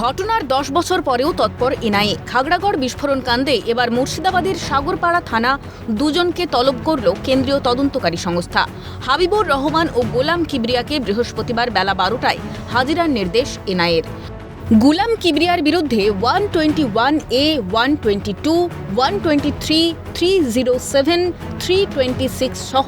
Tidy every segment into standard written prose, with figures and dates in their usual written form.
ঘটনার 10 বছর পরেও তৎপর এনআইএ। খাগড়াগড় বিস্ফোরণ কাণ্ডে এবার মুর্শিদাবাদের সাগরপাড়া থানা দুজনকে তলব করল কেন্দ্রীয় তদন্তকারী সংস্থা। হাবিবুর রহমান ও গোলাম কিবরিয়াকে বৃহস্পতিবার বেলা 12টায় হাজিরার নির্দেশ এনআইএর। গুলাম কিবরিয়ার বিরুদ্ধে 121A, 122, 123, 307, 326 সহ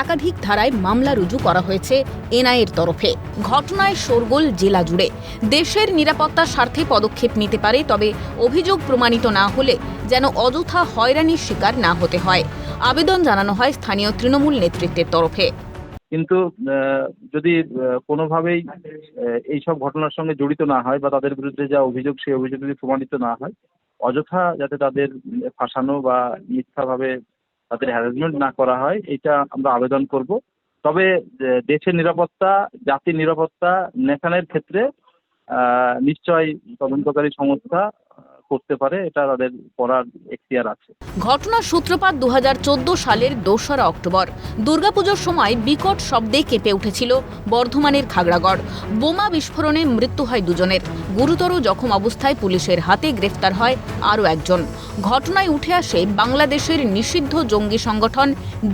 একাধিক ধারায় মামলা রুজু করা হয়েছে এনআইএর তরফে। ঘটনায় শোরগোল জেলা জুড়ে। দেশের নিরাপত্তার স্বার্থে পদক্ষেপ নিতে পারে, তবে অভিযোগ প্রমাণিত না হলে যেন অযথা হয়রানির শিকার না হতে হয়। আবেদন জানানো হয় স্থানীয় তৃণমূল নেতৃত্বের তরফে। কিন্তু যদি কোনোভাবেই এইসব ঘটনার সঙ্গে জড়িত না হয় বা তাদের বিরুদ্ধে যা অভিযোগ সেই অভিযোগ যদি প্রমাণিত না হয়, অযথা যাতে তাদের ফাঁসানো বা মিথ্যাভাবে তাদের হ্যারাসমেন্ট না করা হয়, এটা আমরা আবেদন করব। তবে দেশের নিরাপত্তা, জাতির নিরাপত্তা নেশানের ক্ষেত্রে নিশ্চয়ই তদন্তকারী সংস্থা করতে পারে, এটা তাদের করার এখতিয়ার আছে। ঘটনার সূত্রপাত 2014 সালের 2রা অক্টোবর। দুর্গাপুজোর সময় বিকট শব্দে কেঁপে উঠেছিল বর্ধমানের খাগড়াগড়। বোমা বিস্ফোরণে মৃত্যু হয় দুজনের। গুরুতর জখম অবস্থায় পুলিশের হাতে গ্রেফতার হয় আরও একজন। ঘটনায় উঠে আসে বাংলাদেশের নিষিদ্ধ জঙ্গি সংগঠন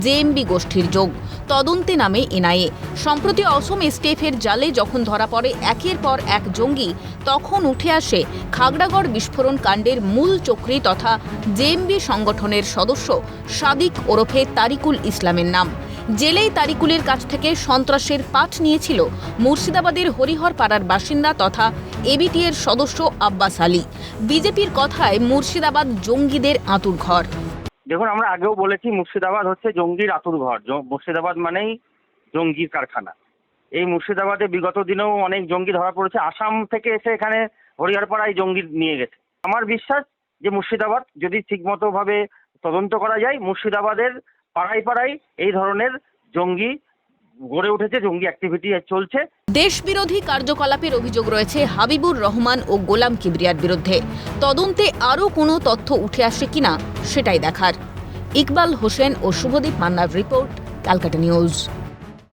জেএমবি গোষ্ঠীর যোগ। তদন্তে নামে এনআইএ। সম্প্রতি অসম এসটিএফের জালে যখন ধরা পড়ে একের পর এক জঙ্গি, তখন উঠে আসে খাগড়াগড় বিস্ফোরণ কাণ্ডের মূল চক্রী তথা জেএমবি সংগঠনের সদস্য সাদিক ওরফে তারিকুল ইসলামের নাম। জেলেই তারিকুলের কাছ থেকে সন্ত্রাসের পাঠ নিয়েছিল মুর্শিদাবাদের হরিহরপাড়ার বাসিন্দা তথা এবিটি এর সদস্য আব্বাস আলী। বিজেপির কথায় মুর্শিদাবাদ জঙ্গিদের আঁতুড়ঘর। দেখুন, আমরা আগেও বলেছি মুর্শিদাবাদ হচ্ছে জঙ্গির আঁতুড়ঘর। মুর্শিদাবাদ মানেই জঙ্গির কারখানা। এই মুর্শিদাবাদে বিগত দিনেও অনেক জঙ্গি ধরা পড়েছে। আসাম থেকে এসে এখানে হরিহরপাড়ায় জঙ্গি নিয়ে গেছে। আমার বিশ্বাস যে মুর্শিদাবাদ যদি ঠিকমতো ভাবে তদন্ত করা যায়, মুর্শিদাবাদের পাড়ায় পাড়ায় এই ধরনের জঙ্গি গড়ে উঠেছে, জঙ্গি অ্যাক্টিভিটি চলছে। দেশবিরোধী কার্যকলাপের অভিযোগ রয়েছে হাবিবুর রহমান ও গোলাম কিবরিয়ার বিরুদ্ধে। তদন্তে আরও কোনো তথ্য উঠে আসে কিনা সেটাই দেখার। ইকবাল হোসেন ও শুভদীপ মান্নার রিপোর্ট, ক্যালকাটা নিউজ।